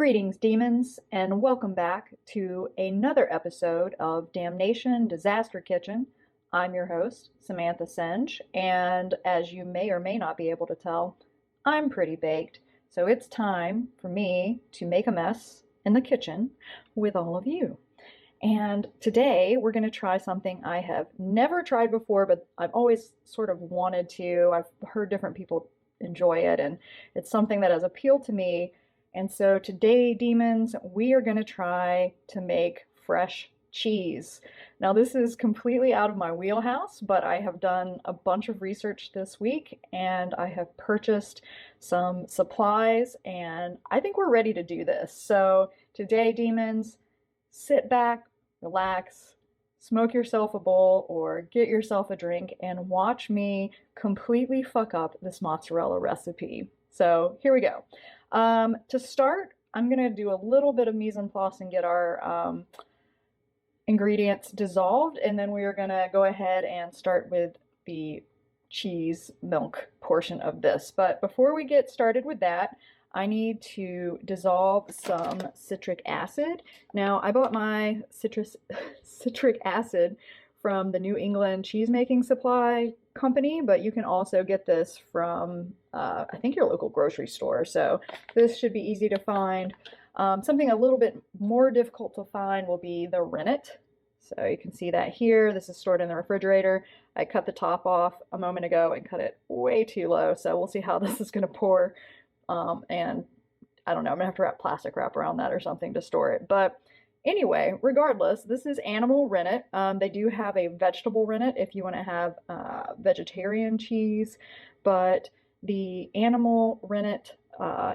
Greetings, demons, and welcome back to another episode of Damnation Disaster Kitchen. I'm your host, Samantha Senge, and as you may or may not be able to tell, I'm pretty baked. So it's time for me to make a mess in the kitchen with all of you. And today we're going to try something I have never tried before, but I've always sort of wanted to. I've heard different people enjoy it, and it's something that has appealed to me. And so today, demons, we are going to try to make fresh cheese. Now, this is completely out of my wheelhouse, but I have done a bunch of research this week and I have purchased some supplies, and I think we're ready to do this. So today, demons, sit back, relax, smoke yourself a bowl or get yourself a drink and watch me completely fuck up this mozzarella recipe. So here we go. To start, I'm going to do a little bit of mise en place and get our ingredients dissolved, and then we are going to go ahead and start with the cheese milk portion of this. But before we get started with that, I need to dissolve some citric acid. Now, I bought my citric acid from the New England cheese making supply company, but you can also get this from I think your local grocery store. So this should be easy to find. Something a little bit more difficult to find will be the rennet. So you can see that here. This is stored in the refrigerator. I cut the top off a moment ago and cut it way too low. So we'll see how this is going to pour. And I don't know, I'm gonna have to wrap plastic wrap around that or something to store it. But anyway, regardless, this is animal rennet. They do have a vegetable rennet if you want to have vegetarian cheese, but the animal rennet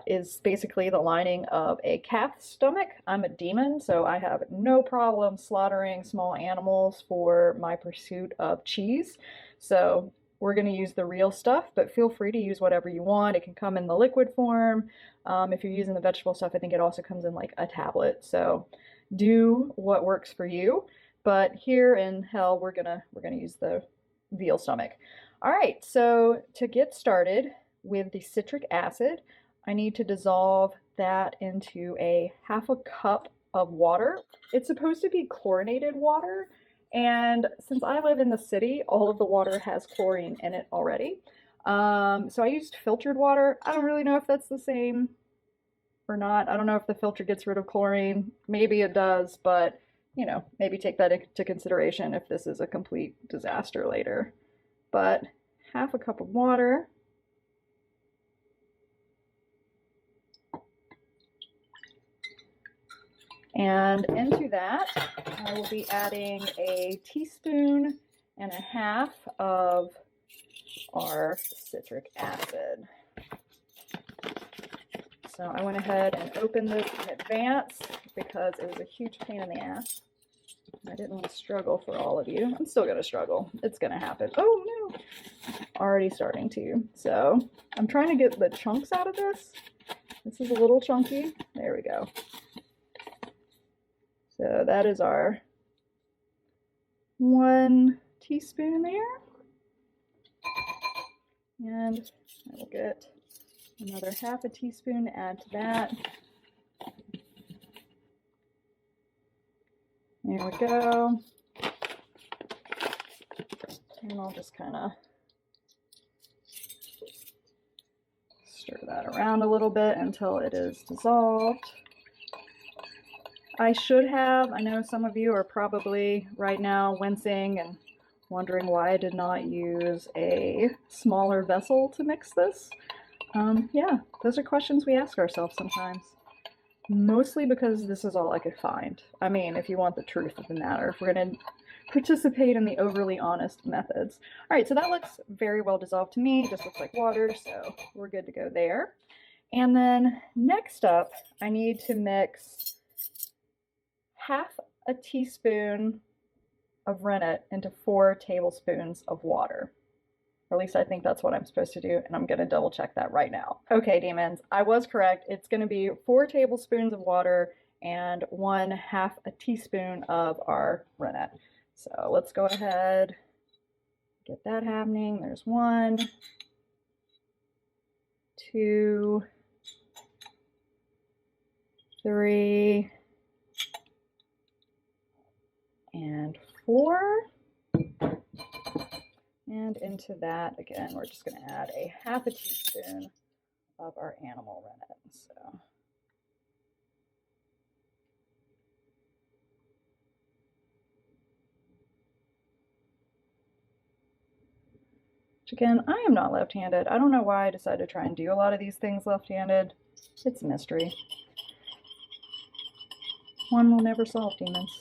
is basically the lining of a calf's stomach. I'm a demon, so I have no problem slaughtering small animals for my pursuit of cheese. So we're going to use the real stuff, but feel free to use whatever you want. It can come in the liquid form. If you're using the vegetable stuff, I think it also comes in like a tablet. So do what works for you. But here in hell, we're gonna use the veal stomach. All right, so to get started with the citric acid, I need to dissolve that into a half a cup of water. It's supposed to be chlorinated water, and since I live in the city, all of the water has chlorine in it already. So I used filtered water. I don't really know if that's the same or not. I don't know if the filter gets rid of chlorine. Maybe it does, but you know, maybe take that into consideration if this is a complete disaster later. But half a cup of water. And into that, I will be adding a teaspoon and a half of our citric acid. So I went ahead and opened this in advance because it was a huge pain in the ass. I didn't want to struggle for all of you. I'm still going to struggle. It's going to happen. Oh no! Already starting to. So I'm trying to get the chunks out of this. This is a little chunky. There we go. So that is our 1 teaspoon there. And I will get another half a teaspoon to add to that. There we go. And I'll just kind of stir that around a little bit until it is dissolved. I should have, I know some of you are probably right now wincing and wondering why I did not use a smaller vessel to mix this. Yeah, those are questions we ask ourselves sometimes. Mostly because this is all I could find. I mean, if you want the truth of the matter, if we're going to participate in the overly honest methods. All right, so that looks very well dissolved to me. It just looks like water, so we're good to go there. And then next up, I need to mix half a teaspoon of rennet into 4 tablespoons of water. Or at least I think that's what I'm supposed to do, and I'm going to double check that right now. Okay, demons, I was correct. It's going to be 4 tablespoons of water and 1/2 a teaspoon of our rennet. So let's go ahead, get that happening. There's 1, 2, 3, and 4. And into that, again, we're just going to add a half a teaspoon of our animal rennet. So, again, I am not left-handed. I don't know why I decided to try and do a lot of these things left-handed. It's a mystery. One will never solve, demons.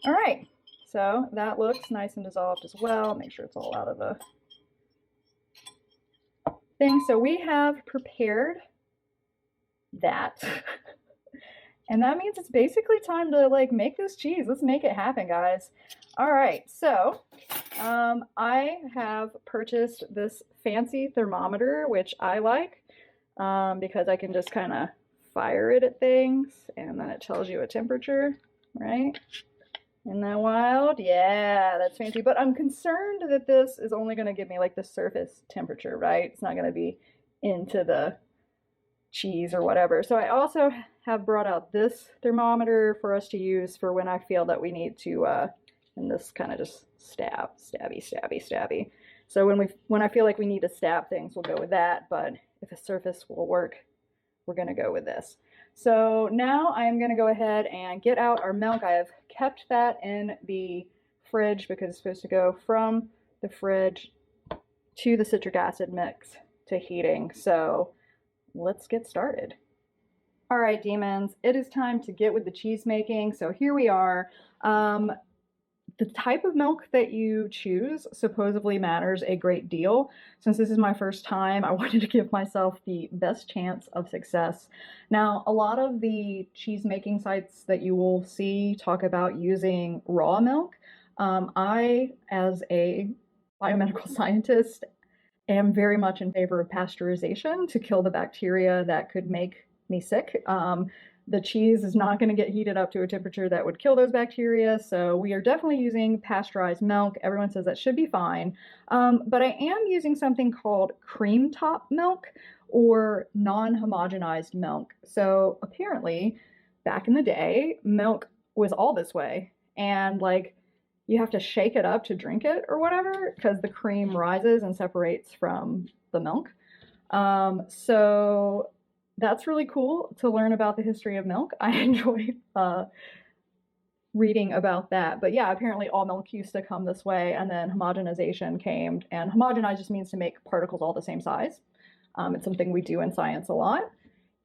All right, so that looks nice and dissolved as well. Make sure it's all out of the thing. So we have prepared that. And that means it's basically time to like make this cheese. Let's make it happen, guys. All right, so I have purchased this fancy thermometer, which I like because I can just kind of fire it at things and then it tells you a temperature, right? Isn't that wild? Yeah, that's fancy. But I'm concerned that this is only going to give me like the surface temperature, right? It's not going to be into the cheese or whatever. So I also have brought out this thermometer for us to use for when I feel that we need to, and this kind of just stabby. So when I feel like we need to stab things, we'll go with that. But if a surface will work, we're going to go with this. So now I am going to go ahead and get out our milk. I have kept that in the fridge because it's supposed to go from the fridge to the citric acid mix to heating. So let's get started. All right, demons, it is time to get with the cheese making. So here we are. The type of milk that you choose supposedly matters a great deal. Since this is my first time, I wanted to give myself the best chance of success. Now, a lot of the cheese making sites that you will see talk about using raw milk. I, as a biomedical scientist, am very much in favor of pasteurization to kill the bacteria that could make me sick. The cheese is not going to get heated up to a temperature that would kill those bacteria, so we are definitely using pasteurized milk. Everyone says that should be fine, but I am using something called cream top milk or non-homogenized milk. So apparently, back in the day, milk was all this way, and like you have to shake it up to drink it or whatever because the cream rises and separates from the milk. So that's really cool to learn about the history of milk. I enjoyed reading about that. But yeah, apparently all milk used to come this way, and then homogenization came. And homogenize just means to make particles all the same size. It's something we do in science a lot.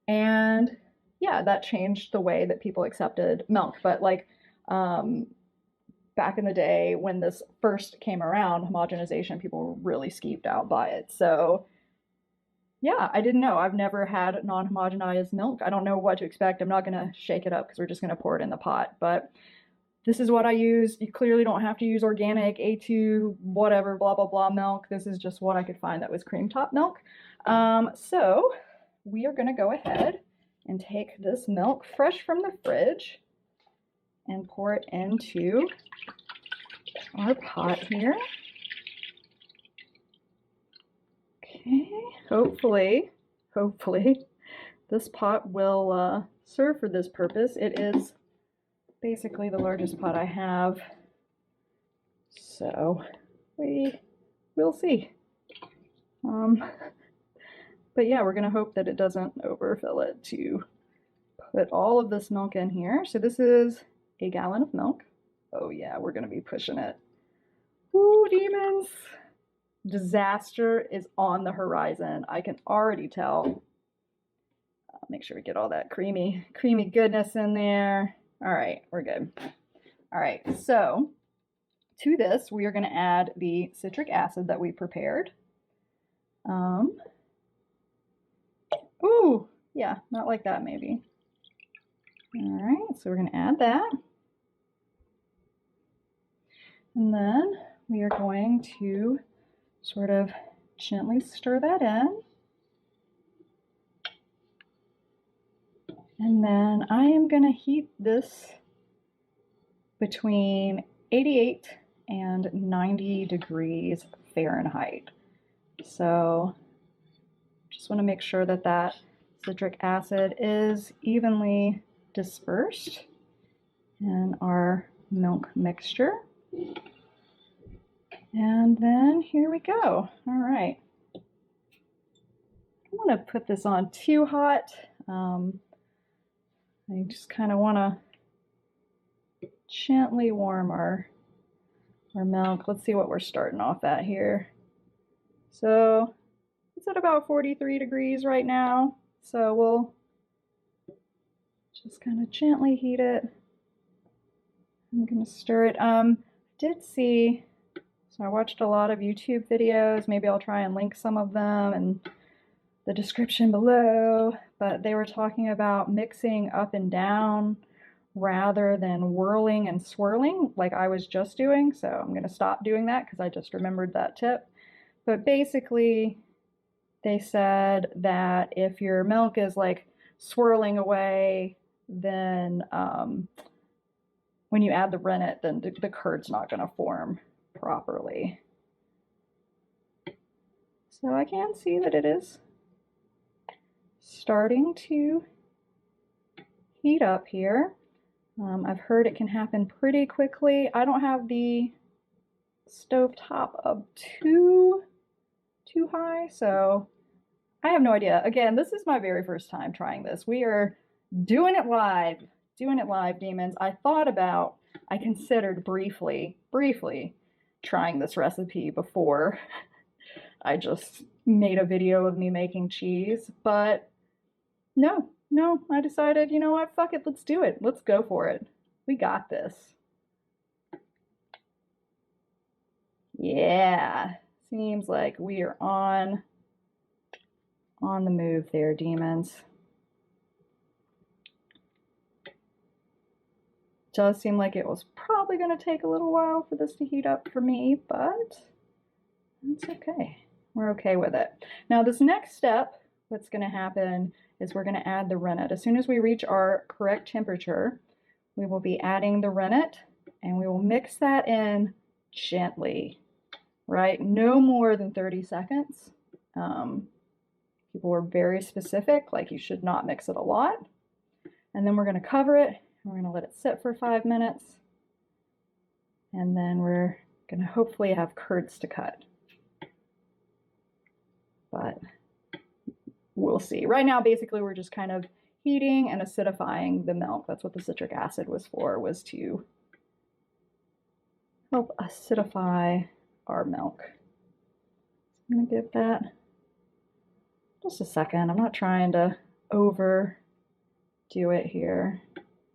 And yeah, that changed the way that people accepted milk. But like back in the day when this first came around, homogenization, people were really skeeved out by it. So yeah, I didn't know. I've never had non-homogenized milk. I don't know what to expect. I'm not going to shake it up because we're just going to pour it in the pot. But this is what I use. You clearly don't have to use organic, A2, whatever, blah, blah, blah milk. This is just what I could find that was cream top milk. So we are going to go ahead and take this milk fresh from the fridge and pour it into our pot here. Okay, hopefully this pot will serve for this purpose. It is basically the largest pot I have, so we'll see. But yeah, we're gonna hope that it doesn't overfill it to put all of this milk in here. So this is a gallon of milk. Oh yeah, we're gonna be pushing it. Woo, demons! Disaster is on the horizon. I can already tell. Make sure we get all that creamy goodness in there. All right, we're good. All right, so to this, we are going to add the citric acid that we prepared. Ooh, yeah, not like that maybe. All right, so we're going to add that. And then we are going to sort of gently stir that in. And then I am going to heat this between 88 and 90 degrees Fahrenheit. So just want to make sure that that citric acid is evenly dispersed in our milk mixture. And then here we go. All right. I don't want to put this on too hot. I just kind of want to gently warm our milk. Let's see what we're starting off at here. So it's at about 43 degrees right now. So we'll just kind of gently heat it. I'm going to stir it. Did see, so I watched a lot of YouTube videos. Maybe I'll try and link some of them in the description below. But they were talking about mixing up and down rather than whirling and swirling like I was just doing. So I'm going to stop doing that because I just remembered that tip. But basically, they said that if your milk is like swirling away, then when you add the rennet, then the curd's not going to form properly. So I can see that it is starting to heat up here. I've heard it can happen pretty quickly. I don't have the stove top up too high, so I have no idea. Again, this is my very first time trying this. We are doing it live, demons. I considered briefly trying this recipe before I just made a video of me making cheese, but no, I decided, you know what, fuck it, let's do it. Let's go for it. We got this. Yeah, seems like we are on the move there, demons. Does seem like it was probably going to take a little while for this to heat up for me, but it's okay. We're okay with it. Now this next step, what's going to happen is we're going to add the rennet. As soon as we reach our correct temperature, we will be adding the rennet and we will mix that in gently, right? No more than 30 seconds. People were very specific, like you should not mix it a lot. And then we're going to cover it. We're going to let it sit for 5 minutes. And then we're going to hopefully have curds to cut. But we'll see. Right now, basically, we're just kind of heating and acidifying the milk. That's what the citric acid was for, was to help acidify our milk. I'm going to give that just a second. I'm not trying to overdo it here.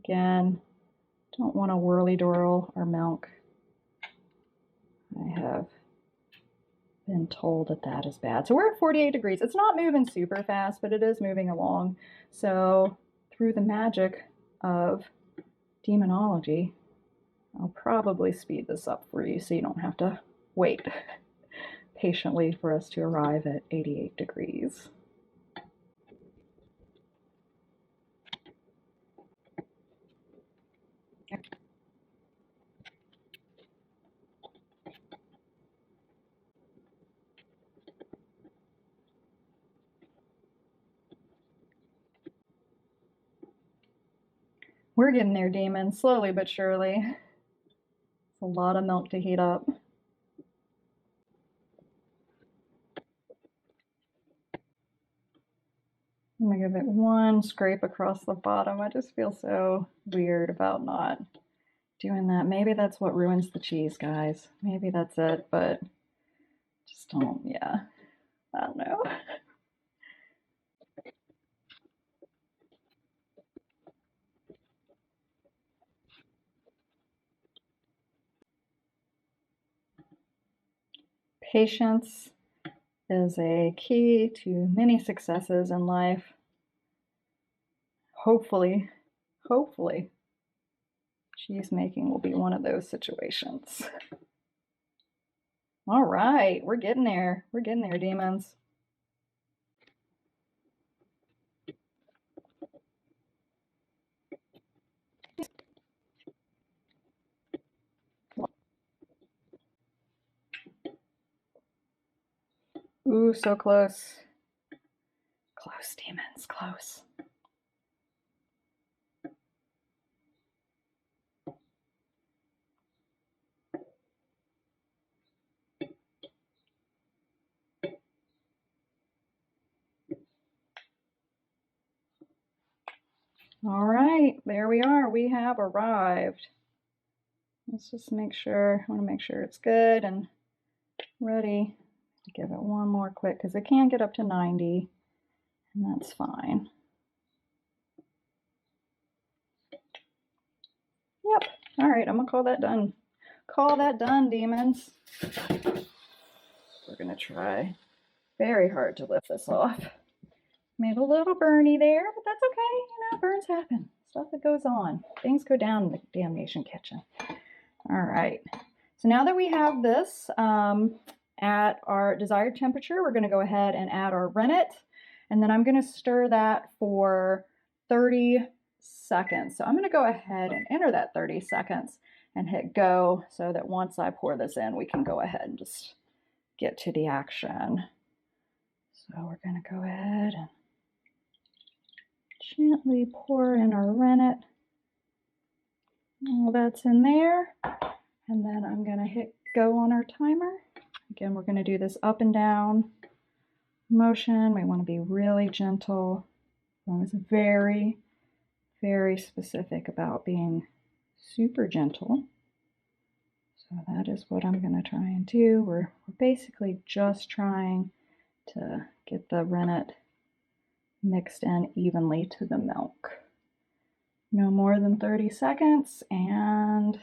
Again, don't want to whirly twirl our milk. I have been told that that is bad. So we're at 48 degrees. It's not moving super fast, but it is moving along. So through the magic of demonology, I'll probably speed this up for you so you don't have to wait patiently for us to arrive at 88 degrees. We're getting there, demons, slowly but surely. It's a lot of milk to heat up. I'm gonna give it one scrape across the bottom. I just feel so weird about not doing that. Maybe that's what ruins the cheese, guys. Maybe that's it, but just don't, yeah. I don't know. Patience is a key to many successes in life. Hopefully, cheese making will be one of those situations. All right, we're getting there. We're getting there, demons. Ooh, so close. Close. Close, demons, close. All right, there we are. We have arrived. Let's just make sure, I want to make sure it's good and ready to give it one more quick, because it can get up to 90, and that's fine. Yep. All right, I'm gonna call that done. Call that done, demons. We're gonna try very hard to lift this off. Made a little burny there, but that's okay. You know, burns happen. Stuff that goes on. Things go down in the Damnation kitchen. All right. So now that we have this at our desired temperature, we're going to go ahead and add our rennet. And then I'm going to stir that for 30 seconds. So I'm going to go ahead and enter that 30 seconds and hit go, so that once I pour this in, we can go ahead and just get to the action. So we're going to go ahead and gently pour in our rennet. All that's in there. And then I'm going to hit go on our timer. Again, we're going to do this up and down motion. We want to be really gentle. I was very, very specific about being super gentle. So that is what I'm going to try and do. We're basically just trying to get the rennet mixed in evenly to the milk. No more than 30 seconds, and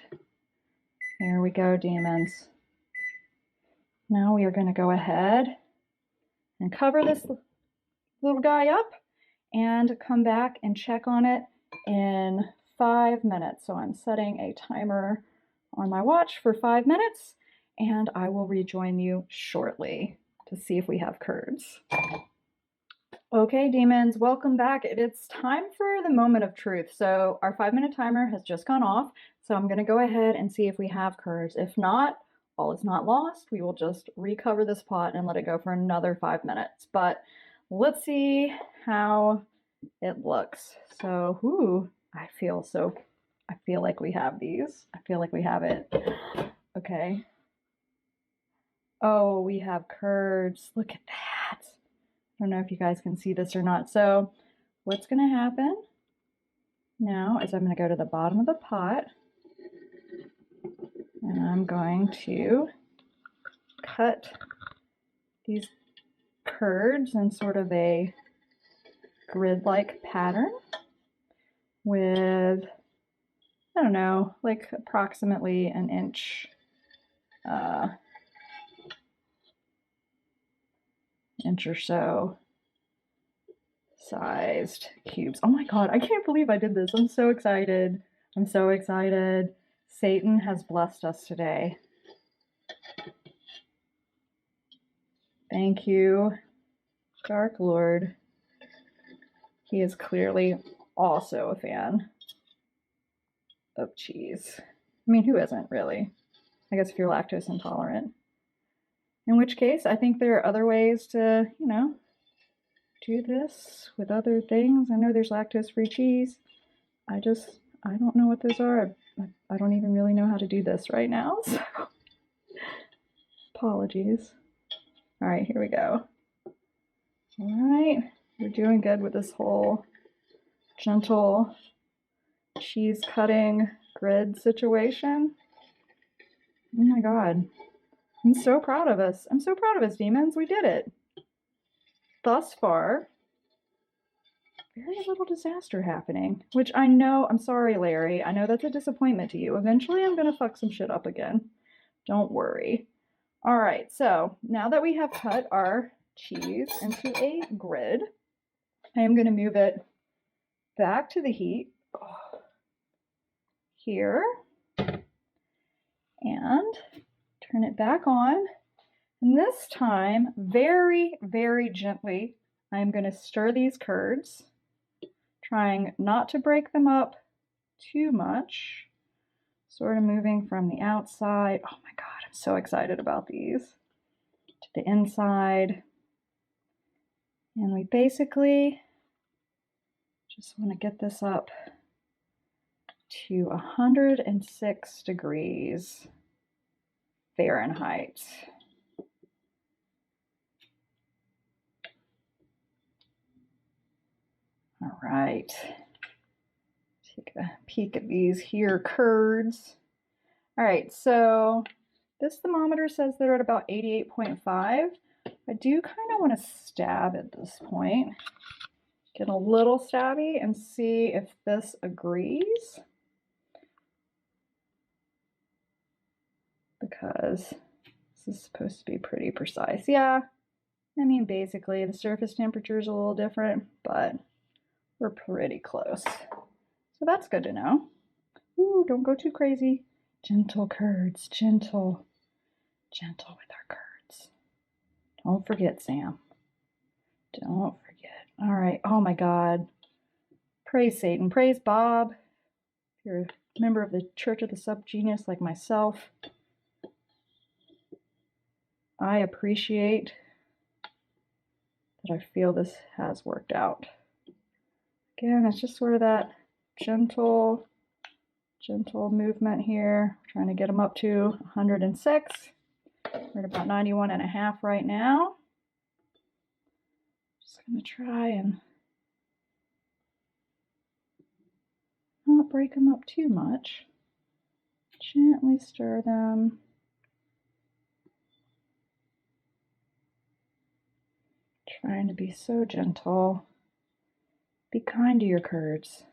there we go, demons. Now we are going to go ahead and cover this little guy up and come back and check on it in 5 minutes. So I'm setting a timer on my watch for 5 minutes, and I will rejoin you shortly to see if we have curds. Okay, demons, welcome back. It's time for the moment of truth. So our 5-minute timer has just gone off. So I'm going to go ahead and see if we have curds. If not, all is not lost. We will just recover this pot and let it go for another 5 minutes. But let's see how it looks. So, I feel like we have these. I feel like we have it. Okay. Oh, we have curds. Look at that. I don't know if you guys can see this or not. So what's going to happen now is I'm going to go to the bottom of the pot, and I'm going to cut these curds in sort of a grid-like pattern with, I don't know, like approximately an inch or so sized cubes. Oh my God, I can't believe I did this. I'm so excited. I'm so excited. Satan has blessed us today. Thank you, Dark Lord. He is clearly also a fan of cheese. I mean, who isn't really? I guess if you're lactose intolerant. In which case, I think there are other ways to, you know, do this with other things. I know there's lactose-free cheese. I don't know what those are. I don't even really know how to do this right now, so apologies. All right, here we go. All right, we're doing good with this whole gentle cheese cutting grid situation. Oh my God, I'm so proud of us. I'm so proud of us, demons. We did it. Thus far, very little disaster happening, which I know, I'm sorry, Larry. I know that's a disappointment to you. Eventually, I'm going to fuck some shit up again. Don't worry. All right, so now that we have cut our cheese into a grid, I am going to move it back to the heat here and turn it back on. And this time, very, very gently, I'm going to stir these curds, trying not to break them up too much, sort of moving from the outside. Oh my God, I'm so excited about these. To the inside. And we basically just want to get this up to 106 degrees Fahrenheit. All right. Take a peek at these here curds. All right, so this thermometer says they're at about 88.5. I do kind of want to stab at this point. Get a little stabby and see if this agrees. Because this is supposed to be pretty precise. Yeah, I mean, basically the surface temperature is a little different, but we're pretty close. So that's good to know. Ooh, don't go too crazy. Gentle curds, gentle. Gentle with our curds. Don't forget, Sam. Don't forget. All right. Oh my God. Praise Satan. Praise Bob. If you're a member of the Church of the Subgenius like myself, I appreciate that I feel this has worked out. Again, it's just sort of that gentle movement here. Trying to get them up to 106. We're at about 91.5 right now. Just gonna try and not break them up too much. Gently stir them. Trying to be so gentle. Be kind to your curds.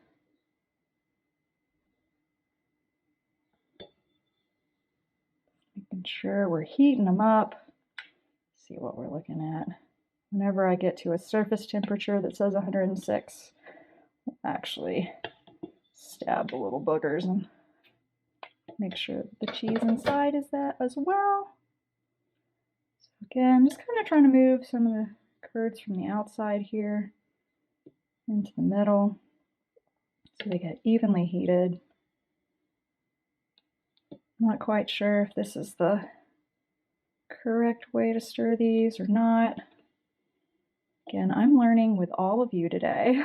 Making sure we're heating them up. See what we're looking at. Whenever I get to a surface temperature that says 106, I'll actually stab the little boogers and make sure the cheese inside is that as well. So again, just kind of trying to move some of the curds from the outside here into the middle so they get evenly heated. I'm not quite sure if this is the correct way to stir these or not. Again, I'm learning with all of you today,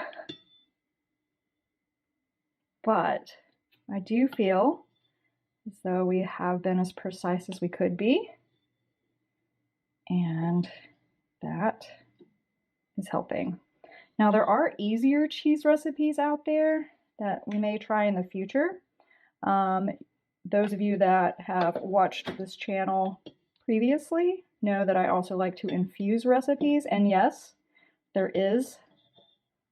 but I do feel as though we have been as precise as we could be, and that is helping. Now, there are easier cheese recipes out there that we may try in the future. Those of you that have watched this channel previously know that I also like to infuse recipes, and yes, there is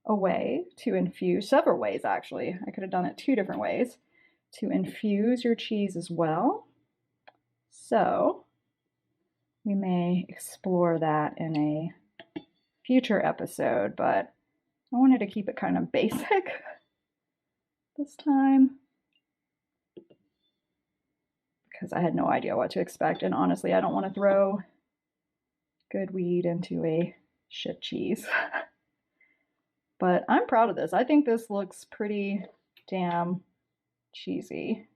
a way to infuse, several ways actually. I could have done it 2 different ways to infuse your cheese as well. So we may explore that in a future episode, but I wanted to keep it kind of basic this time because I had no idea what to expect, and honestly, I don't want to throw good weed into a shit cheese. But I'm proud of this. I think this looks pretty damn cheesy.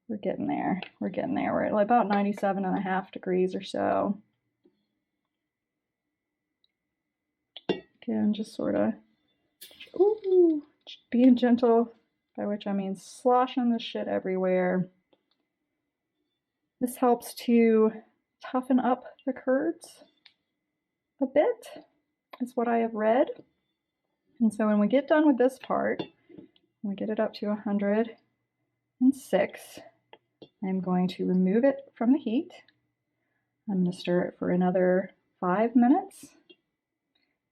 We're getting there. We're getting there. We're at about 97.5 degrees or so. Again, just sort of, ooh, being gentle, by which I mean sloshing this shit everywhere. This helps to toughen up the curds a bit, is what I have read. And so when we get done with this part, when we get it up to 106, I'm going to remove it from the heat. I'm going to stir it for another 5 minutes.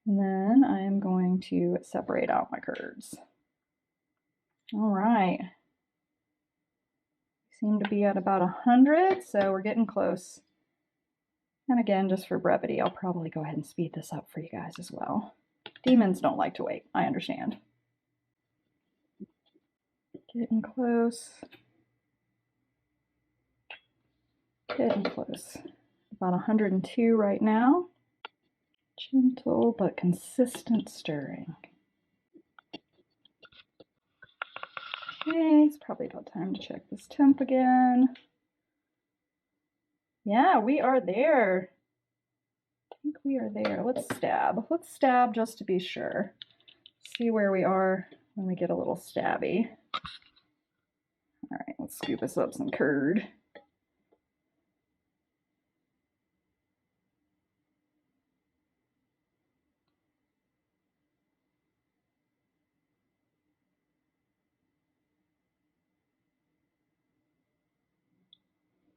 And then I am going to separate out my curds. All right. Seem to be at about 100, so we're getting close. And again, just for brevity, I'll probably go ahead and speed this up for you guys as well. Demons don't like to wait, I understand. Getting close. Getting close. About 102 right now. Gentle but consistent stirring. Okay, it's probably about time to check this temp again. Yeah, we are there. think we are there. Let's stab. Let's stab just to be sure. See where we are when we get a little stabby. All right, let's scoop us up some curd.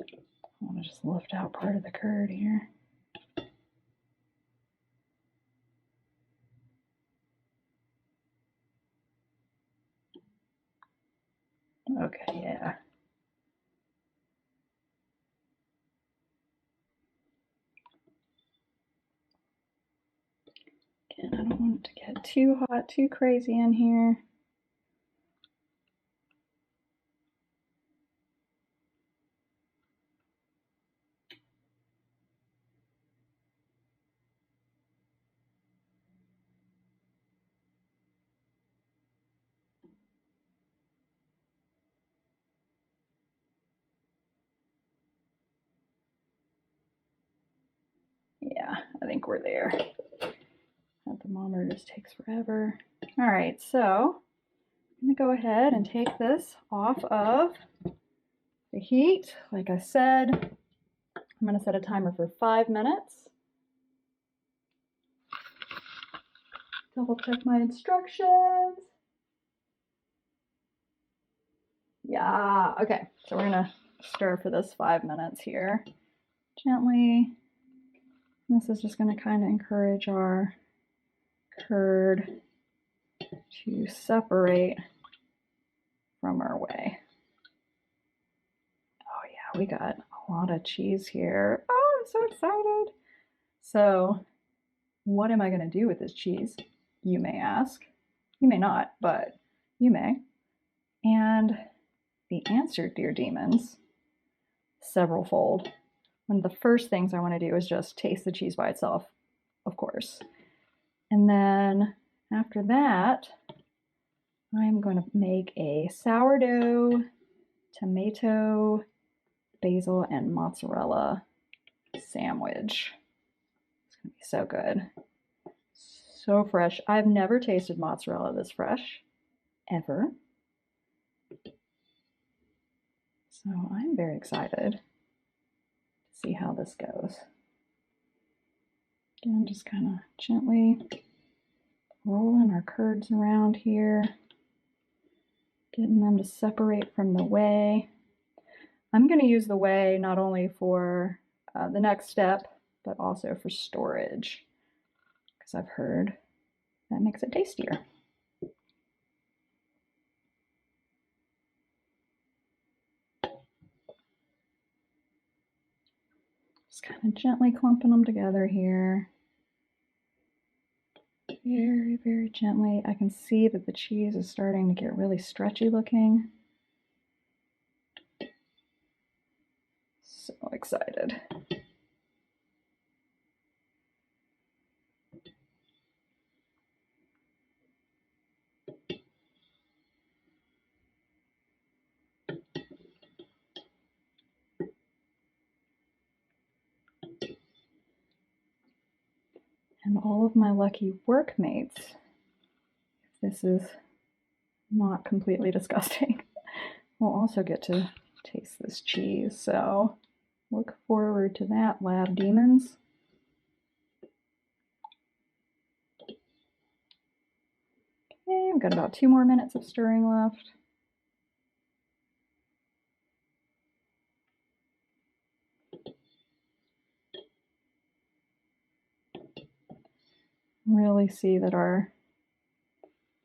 I want to just lift out part of the curd here. Okay, yeah. Again, I don't want it to get too hot, too crazy in here. Yeah, I think we're there. That thermometer just takes forever. All right, so I'm gonna go ahead and take this off of the heat. Like I said, I'm gonna set a timer for 5 minutes. Double check my instructions. Yeah, okay, so we're gonna stir for this 5 minutes here. Gently. This is just gonna kind of encourage our curd to separate from our whey. Oh yeah, we got a lot of cheese here. Oh, I'm so excited. So what am I gonna do with this cheese? You may ask. You may not, but you may. And the answer, dear demons, several fold. One of the first things I want to do is just taste the cheese by itself, of course. And then after that, I'm going to make a sourdough, tomato, basil, and mozzarella sandwich. It's going to be so good. So fresh. I've never tasted mozzarella this fresh, ever. So I'm very excited to see how this goes. Again, just kind of gently rolling our curds around here, getting them to separate from the whey. I'm going to use the whey not only for the next step, but also for storage, because I've heard that makes it tastier. Just kind of gently clumping them together here. Very, very gently. I can see that the cheese is starting to get really stretchy looking. So excited. And all of my lucky workmates, if this is not completely disgusting, will also get to taste this cheese. So look forward to that, lab demons. Okay, we've got about 2 more minutes of stirring left. Really see that our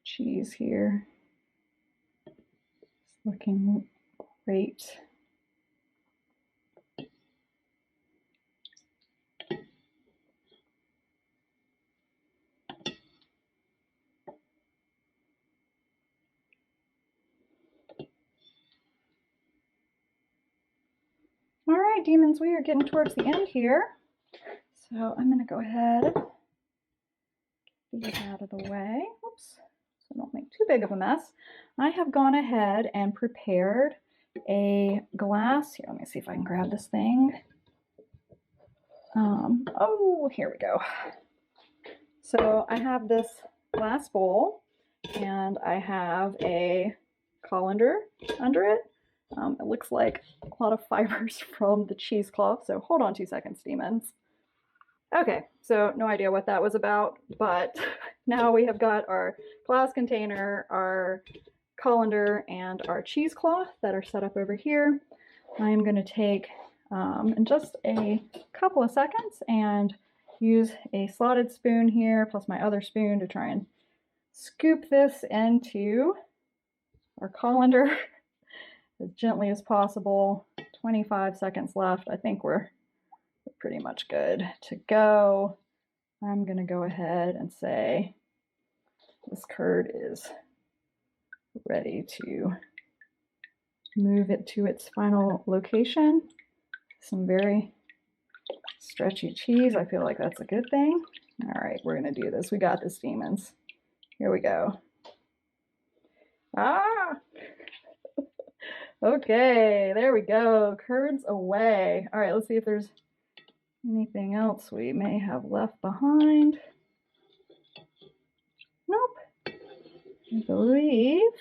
cheese here is looking great. All right, demons, we are getting towards the end here. So I'm going to go ahead, get these out of the way. Oops, so don't make too big of a mess. I have gone ahead and prepared a glass. Here, let me see if I can grab this thing. Oh, here we go. So I have this glass bowl and I have a colander under it. It looks like a lot of fibers from the cheesecloth, so hold on 2 seconds, demons. Okay, so no idea what that was about, but now we have got our glass container, our colander, and our cheesecloth that are set up over here. I am going to take in just a couple of seconds and use a slotted spoon here plus my other spoon to try and scoop this into our colander as gently as possible. 25 seconds left. I think we're pretty much good to go. I'm going to go ahead and say this curd is ready to move it to its final location. Some very stretchy cheese. I feel like that's a good thing. All right, we're going to do this. We got this, demons. Here we go. Ah! Okay, there we go. Curds away. All right, let's see if there's anything else we may have left behind. Nope. I believe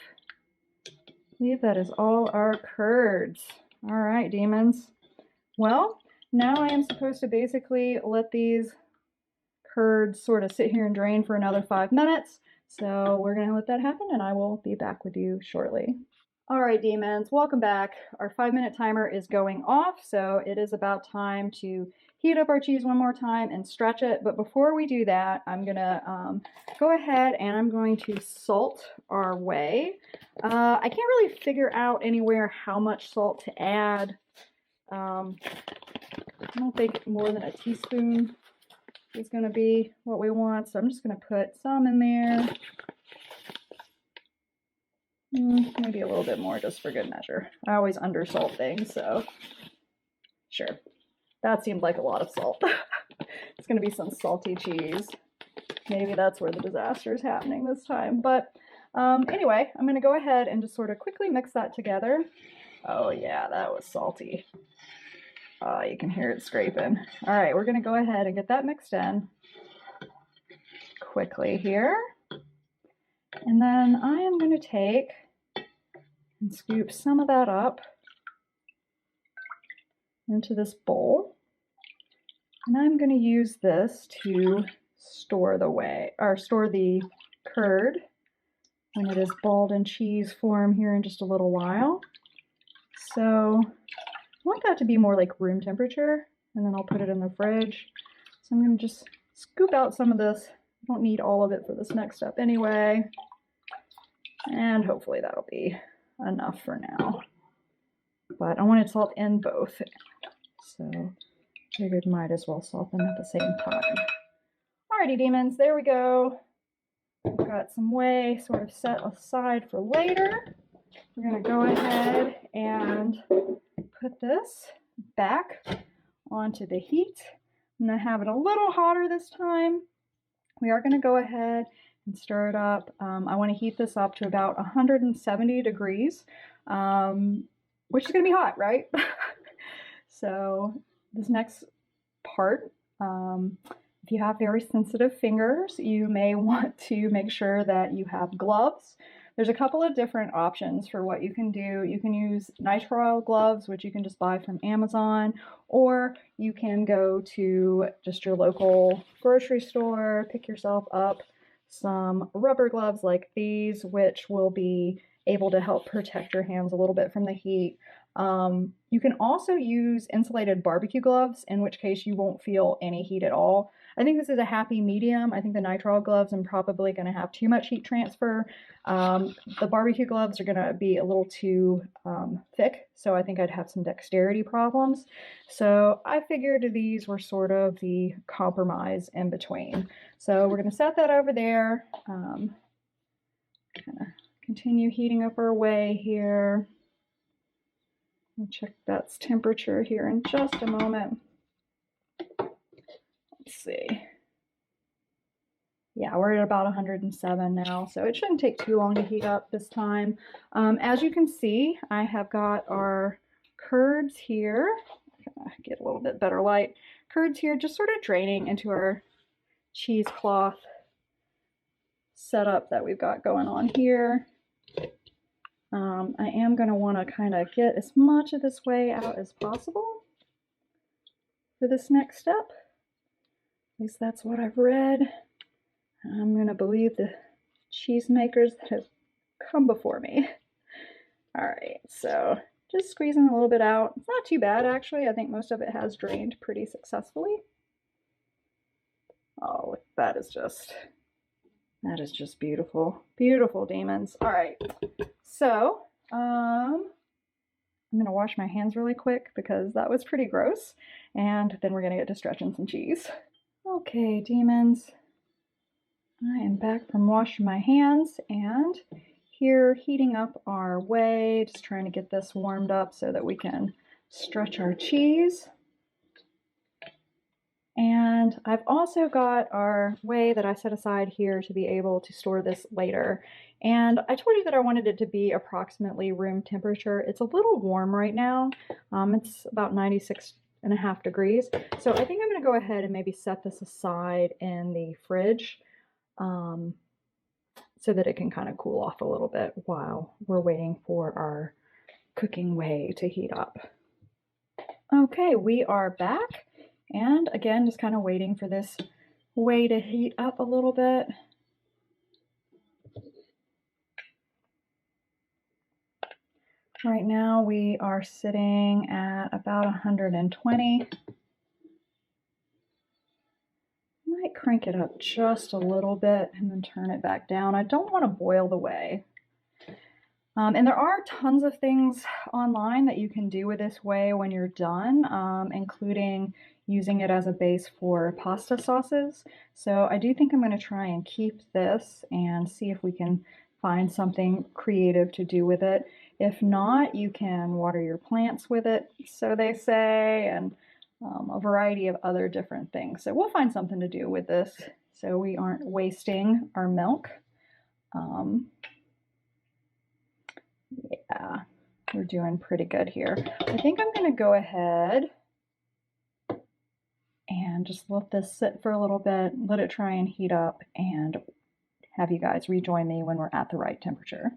that is all our curds. All right, demons. Well, now I am supposed to basically let these curds sort of sit here and drain for another 5 minutes. So we're going to let that happen and I will be back with you shortly. All right, demons, welcome back. Our 5-minute timer is going off, so it is about time to heat up our cheese one more time and stretch it. But before we do that, I'm gonna go ahead and I'm going to salt our whey. I can't really figure out anywhere how much salt to add. I don't think more than a teaspoon is gonna be what we want, so I'm just gonna put some in there. Maybe a little bit more just for good measure. I always undersalt things, so sure. That seemed like a lot of salt. It's going to be some salty cheese. Maybe that's where the disaster is happening this time. But anyway, I'm going to go ahead and just sort of quickly mix that together. Oh yeah, that was salty. You can hear it scraping. All right, we're going to go ahead and get that mixed in quickly here. And then I am going to take and scoop some of that up into this bowl. And I'm going to use this to store the curd when it is balled in cheese form here in just a little while. So I want that to be more like room temperature, and then I'll put it in the fridge. So I'm going to just scoop out some of this. I don't need all of it for this next step anyway. And hopefully that'll be enough for now. But I wanted salt in both, so figured might as well salt them at the same time. Alrighty, demons, there we go. We've got some whey sort of set aside for later. We're going to go ahead and put this back onto the heat. I'm going to have it a little hotter this time. We are going to go ahead and stir it up. I want to heat this up to about 170 degrees, which is going to be hot, right? So this next part, if you have very sensitive fingers, you may want to make sure that you have gloves. There's a couple of different options for what you can do. You can use nitrile gloves, which you can just buy from Amazon, or you can go to just your local grocery store, pick yourself up some rubber gloves like these, which will be able to help protect your hands a little bit from the heat. You can also use insulated barbecue gloves, in which case you won't feel any heat at all. I think this is a happy medium. I think the nitrile gloves are probably going to have too much heat transfer. The barbecue gloves are going to be a little too thick, so I think I'd have some dexterity problems. So I figured these were sort of the compromise in between. So we're going to set that over there. Kind of continue heating up our whey here. I'll check that's temperature here in just a moment. Let's see. Yeah, we're at about 107 now, so it shouldn't take too long to heat up this time. As you can see, I have got our curds here. Get a little bit better light. curds here, just sort of draining into our cheesecloth setup that we've got going on here. I am going to want to kind of get as much of this whey out as possible for this next step. At least that's what I've read. I'm going to believe the cheesemakers that have come before me. All right, so just squeezing a little bit out. It's not too bad, actually. I think most of it has drained pretty successfully. Oh, that is just beautiful. Beautiful, demons. All right, so I'm gonna wash my hands really quick because that was pretty gross, and then we're gonna get to stretching some cheese. Okay, demons, I am back from washing my hands, and here heating up our whey, just trying to get this warmed up so that we can stretch our cheese. And I've also got our whey that I set aside here to be able to store this later. And I told you that I wanted it to be approximately room temperature. It's a little warm right now. It's about 96.5 degrees. So I think I'm going to go ahead and maybe set this aside in the fridge so that it can kind of cool off a little bit while we're waiting for our cooking whey to heat up. Okay, we are back. And again, just kind of waiting for this whey to heat up a little bit. Right now we are sitting at about 120. Might crank it up just a little bit and then turn it back down. I don't want to boil the whey. And there are tons of things online that you can do with this whey when you're done, including using it as a base for pasta sauces. So I do think I'm going to try and keep this and see if we can find something creative to do with it. If not, you can water your plants with it, so they say, and a variety of other different things. So we'll find something to do with this so we aren't wasting our milk. Yeah, we're doing pretty good here. I think I'm going to go ahead and just let this sit for a little bit, let it try and heat up, and have you guys rejoin me when we're at the right temperature.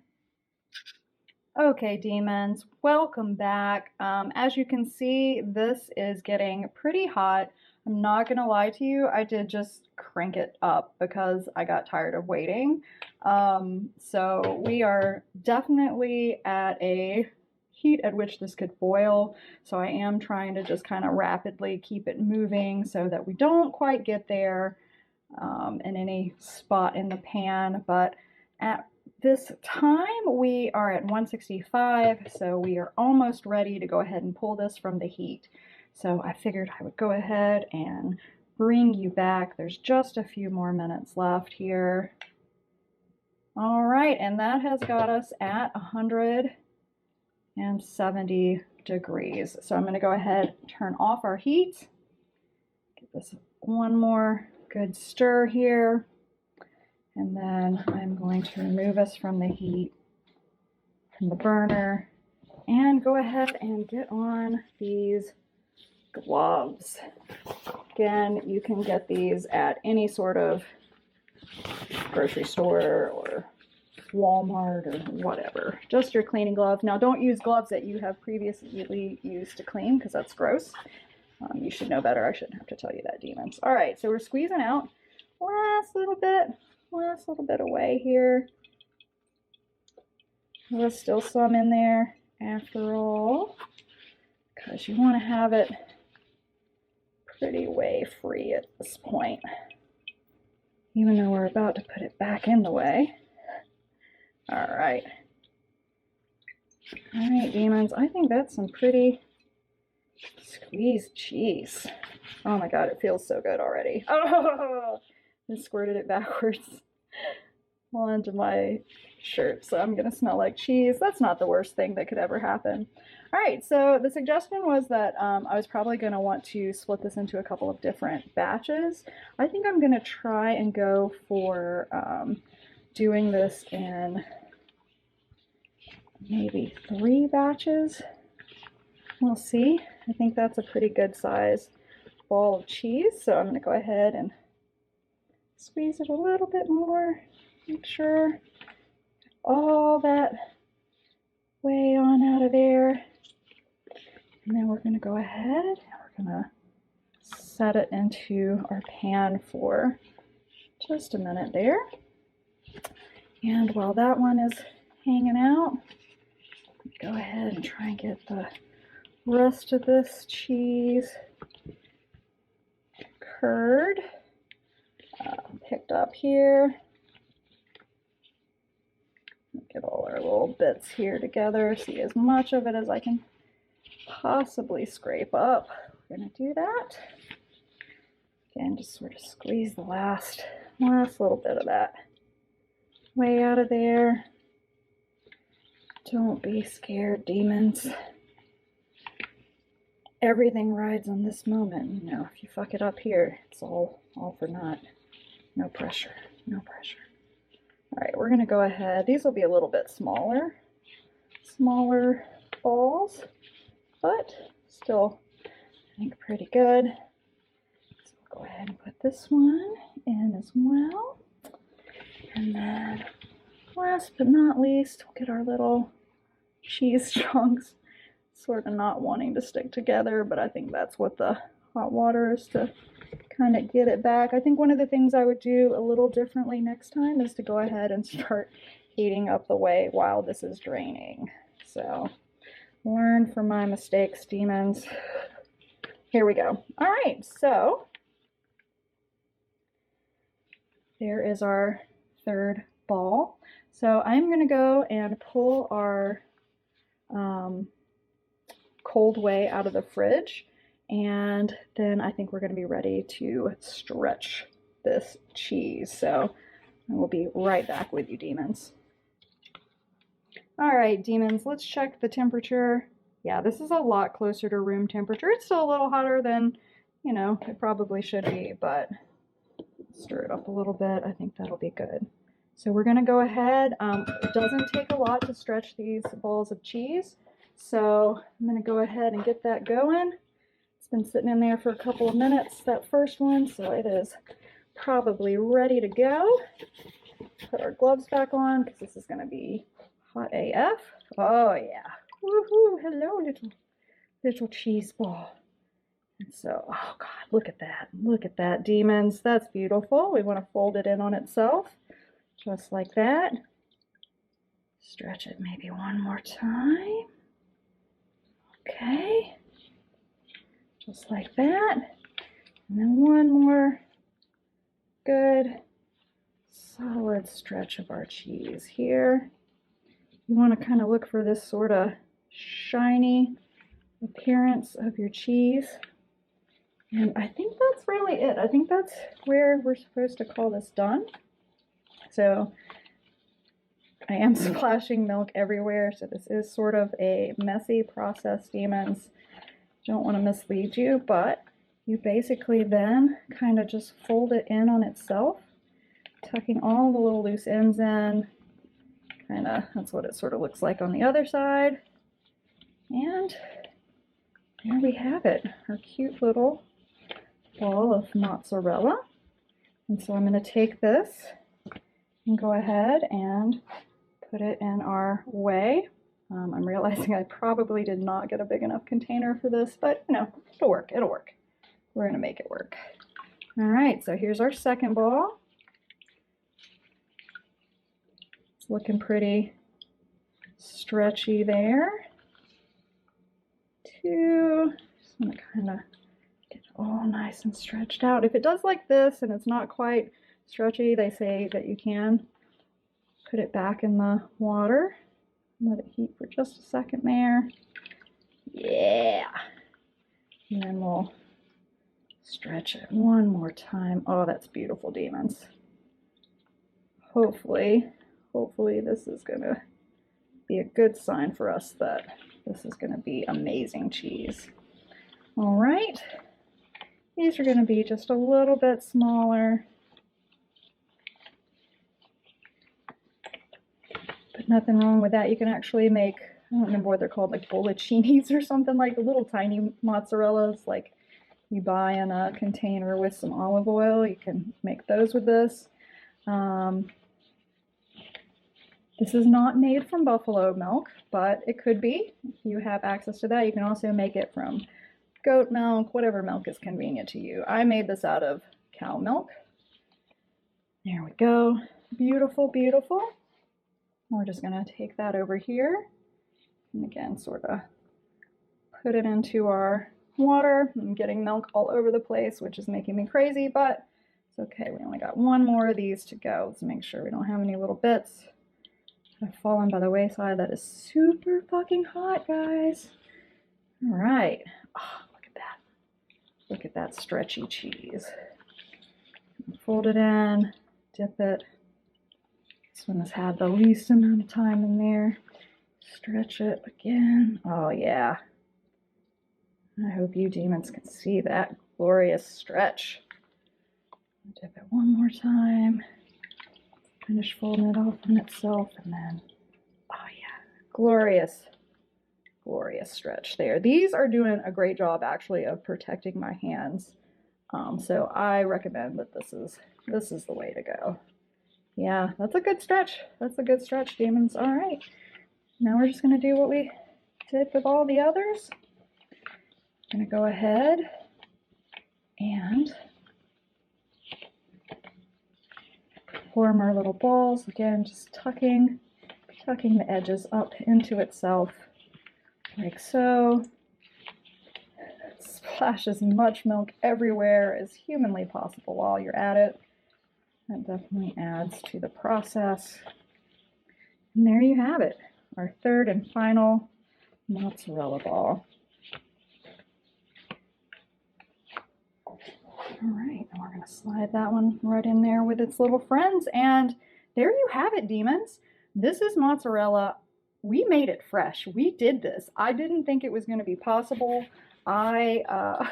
Okay, demons, welcome back. As you can see, this is getting pretty hot. I'm not gonna lie to you, I did just crank it up because I got tired of waiting. So we are definitely at a heat at which this could boil. So I am trying to just kind of rapidly keep it moving so that we don't quite get there in any spot in the pan. But at this time we are at 165, so we are almost ready to go ahead and pull this from the heat. So I figured I would go ahead and bring you back. There's just a few more minutes left here. All right, and that has got us at 170 degrees. So I'm going to go ahead and turn off our heat. Give this one more good stir here. And then I'm going to remove us from the heat, from the burner, and go ahead and get on these gloves. Again, you can get these at any sort of grocery store or Walmart or whatever. Just your cleaning gloves. Now, don't use gloves that you have previously used to clean because that's gross. You should know better. I shouldn't have to tell you that, demons. All right, so we're squeezing out last little bit away here. There's still some in there after all, because you want to have it pretty whey free at this point, even though we're about to put it back in the whey. All right, demons, I think that's some pretty squeezed cheese. Oh my god, it feels so good already. Oh, I squirted it backwards onto my shirt, so I'm gonna smell like cheese. That's not the worst thing that could ever happen. All right, so the suggestion was that I was probably gonna want to split this into a couple of different batches. I think I'm gonna try and go for doing this in maybe 3 batches. We'll see. I think that's a pretty good size ball of cheese, so I'm going to go ahead and squeeze it a little bit more. Make sure all that way on out of there. And then we're going to go ahead and we're going to set it into our pan for just a minute there. And while that one is hanging out, go ahead and try and get the rest of this cheese curd picked up here. Get all our little bits here together. See as much of it as I can possibly scrape up. We're going to do that. Again, just sort of squeeze the last little bit of that way out of there. Don't be scared, demons. Everything rides on this moment. You know, if you fuck it up here, it's all for naught. No pressure, no pressure. All right, we're gonna go ahead. These will be a little bit smaller balls, but still, I think pretty good. So we'll go ahead and put this one in as well. And then last but not least, we'll get our little cheese chunks sort of not wanting to stick together, but I think that's what the hot water is to kind of get it back. I think one of the things I would do a little differently next time is to go ahead and start heating up the whey while this is draining. So learn from my mistakes, demons. Here we go. All right, so there is our third ball. So I'm going to go and pull our cold whey out of the fridge, and then I think we're going to be ready to stretch this cheese. So I will be right back with you, demons. All right, demons, let's check the temperature. Yeah, this is a lot closer to room temperature. It's still a little hotter than, you know, it probably should be, but stir it up a little bit. I think that'll be good. So we're going to go ahead. It doesn't take a lot to stretch these balls of cheese. So I'm going to go ahead and get that going. It's been sitting in there for a couple of minutes, that first one, so it is probably ready to go. Put our gloves back on because this is going to be hot AF. Oh yeah. Woohoo! Hello, little cheese ball. And so, oh God, look at that. Look at that, demons. That's beautiful. We want to fold it in on itself, just like that. Stretch it maybe one more time. Okay, just like that. And then one more good solid stretch of our cheese here. You want to kind of look for this sort of shiny appearance of your cheese. And I think that's really it. I think that's where we're supposed to call this done. So I am splashing milk everywhere, so this is sort of a messy process, demons. Don't want to mislead you, but you basically then kind of just fold it in on itself, tucking all the little loose ends in. Kind of, that's what it sort of looks like on the other side. And there we have it, our cute little ball of mozzarella. And so I'm going to take this and go ahead and put it in our whey. I'm realizing I probably did not get a big enough container for this, but you know, it'll work, it'll work. We're gonna make it work. All right, so here's our second ball. It's looking pretty stretchy there. Two, just wanna kind of get it all nice and stretched out. If it does like this and it's not quite stretchy, they say that you can put it back in the water, let it heat for just a second there. Yeah. And then we'll stretch it one more time. Oh, that's beautiful, demons. Hopefully this is gonna be a good sign for us that this is gonna be amazing cheese. All right. These are gonna be just a little bit smaller. But nothing wrong with that. You can actually make, I don't remember what they're called, like bollicini's or something, like little tiny mozzarella's, like you buy in a container with some olive oil. You can make those with this. This is not made from buffalo milk, but it could be. If you have access to that, you can also make it from goat milk, whatever milk is convenient to you. I made this out of cow milk. There we go. Beautiful, beautiful. We're just gonna take that over here and again, sort of put it into our water. I'm getting milk all over the place, which is making me crazy, but it's okay. We only got one more of these to go. Let's make sure we don't have any little bits that have fallen by the wayside. That is super fucking hot, guys. All right. Oh, look at that. Look at that stretchy cheese. Fold it in, dip it. This one has had the least amount of time in there. Stretch it again. Oh yeah. I hope you demons can see that glorious stretch. Dip it one more time. Finish folding it off on itself and then, oh yeah, glorious, glorious stretch there. These are doing a great job actually of protecting my hands. So I recommend that this is the way to go. Yeah, that's a good stretch. That's a good stretch, demons. All right. Now we're just going to do what we did with all the others. I'm going to go ahead and form our little balls. Again, just tucking the edges up into itself like so. Splash as much milk everywhere as humanly possible while you're at it. That definitely adds to the process. And there you have it, our third and final mozzarella ball. All right, and we're going to slide that one right in there with its little friends. And there you have it, demons. This is mozzarella. We made it fresh. We did this. I didn't think it was going to be possible. I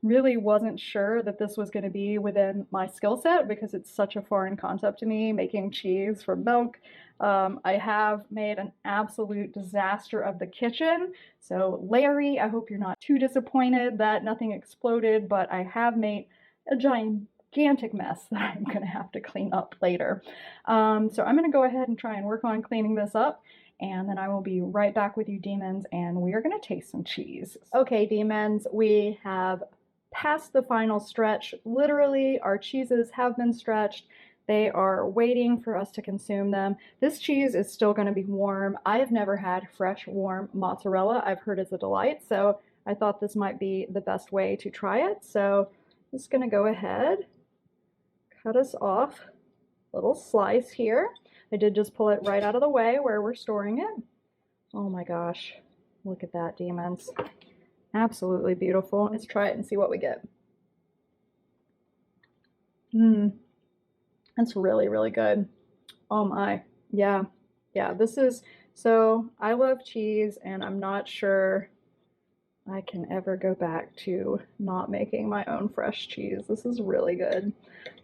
really wasn't sure that this was going to be within my skill set because it's such a foreign concept to me, making cheese from milk. I have made an absolute disaster of the kitchen. So Larry, I hope you're not too disappointed that nothing exploded, but I have made a gigantic mess that I'm going to have to clean up later. So I'm going to go ahead and try and work on cleaning this up. And then I will be right back with you, demons, and we are going to taste some cheese. Okay, demons, we have passed the final stretch. Literally, our cheeses have been stretched. They are waiting for us to consume them. This cheese is still going to be warm. I have never had fresh, warm mozzarella. I've heard it's a delight, so I thought this might be the best way to try it. So I'm just going to go ahead, cut us off a little slice here. I did just pull it right out of the way where we're storing it. Oh my gosh, look at that, demons. Absolutely beautiful. Let's try it and see what we get. That's really, really good. Oh my, yeah, this is, so I love cheese and I'm not sure I can ever go back to not making my own fresh cheese. This is really good.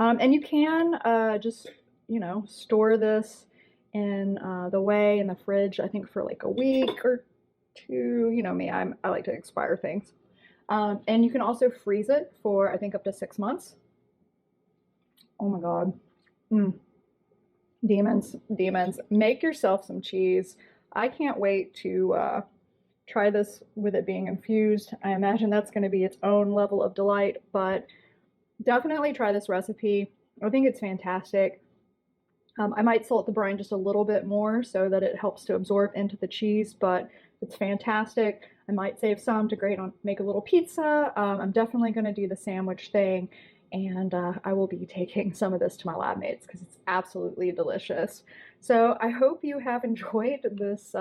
And you can just, you know, store this in the way in the fridge, I think for like a week or two. You know me, I like to expire things. And you can also freeze it for, I think, up to 6 months. Oh my God. Demons, make yourself some cheese. I can't wait to try this with it being infused. I imagine that's going to be its own level of delight, but definitely try this recipe. I think it's fantastic. I might salt the brine just a little bit more so that it helps to absorb into the cheese, but it's fantastic. I might save some to grate on, make a little pizza. I'm definitely going to do the sandwich thing, and I will be taking some of this to my lab mates because it's absolutely delicious. So I hope you have enjoyed this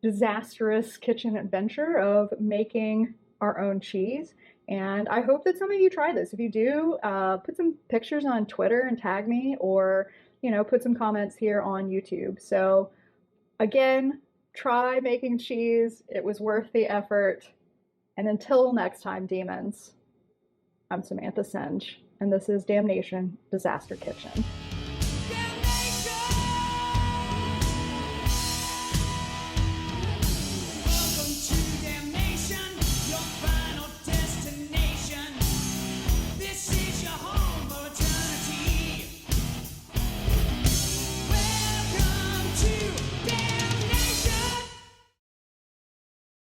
disastrous kitchen adventure of making our own cheese. And I hope that some of you try this. If you do, put some pictures on Twitter and tag me, or, you know, put some comments here on YouTube. So again, try making cheese. It was worth the effort. And until next time, demons, I'm Samantha Senge, and this is Damnation Disaster Kitchen.